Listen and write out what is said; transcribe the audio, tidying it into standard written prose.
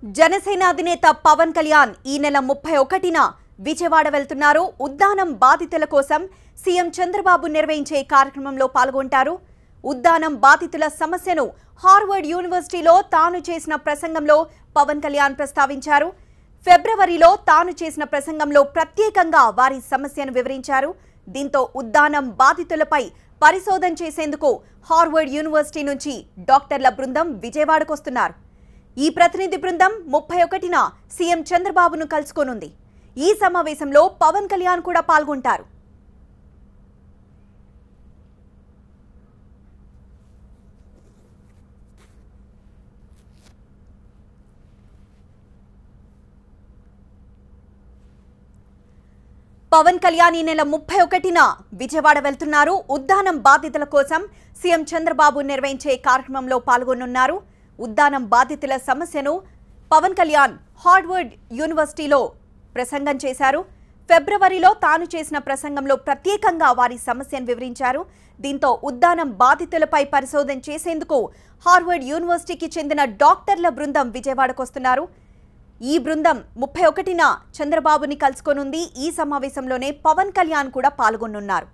జనసేన అధినేత పవన్ కళ్యాణ్ ఈ నెల 31న విజయవాడ వెళ్తున్నారు. ఉద్దానం బాధితుల కోసం సీఎం చంద్రబాబు నిర్వహించే కార్యక్రమంలో పాల్గొంటారు. ఉద్దానం బాధితుల సమస్యను హార్వర్డ్ యూనివర్సిటీలో తాను చేసిన ప్రసంగంలో పవన్ కళ్యాణ్ ప్రస్తావించారు. ఫిబ్రవరిలో తాను చేసిన ప్రసంగంలో ప్రత్యేకంగా వారి సమస్యను వివరించారు. దీంతో ఉద్దానం బాధితులపై పరిశోధన చేసేందుకు హార్వర్డ్ యూనివర్సిటీ నుంచి డాక్టర్ల బృందం విజయవాడకు వస్తున్నారు. ఈ ప్రతినిధి బృందం 31న సీఎం చంద్రబాబును కలుసుకోనుంది. ఈ సమావేశంలో పవన్ కళ్యాణ్ కూడా పాల్గొంటారు. పవన్ కళ్యాణ్ ఈ నెల 31న విజయవాడ వెళ్తున్నారు. ఉద్దానం బాధితుల కోసం సీఎం చంద్రబాబు నిర్వహించే కార్యక్రమంలో పాల్గొనున్నారు. ఉద్దానం బాధితుల సమస్యను పవన్ కళ్యాణ్ హార్వర్డ్ యూనివర్సిటీలో ప్రసంగం చేశారు. ఫిబ్రవరిలో తాను చేసిన ప్రసంగంలో ప్రత్యేకంగా వారి సమస్యను వివరించారు. దీంతో ఉద్దానం బాధితులపై పరిశోధన చేసేందుకు హార్వర్డ్ యూనివర్సిటీకి చెందిన డాక్టర్ల బృందం విజయవాడకు వస్తున్నారు. ఈ బృందం 31న చంద్రబాబుని కలుసుకోనుంది. ఈ సమావేశంలోనే పవన్ కళ్యాణ్ కూడా పాల్గొనున్నారు.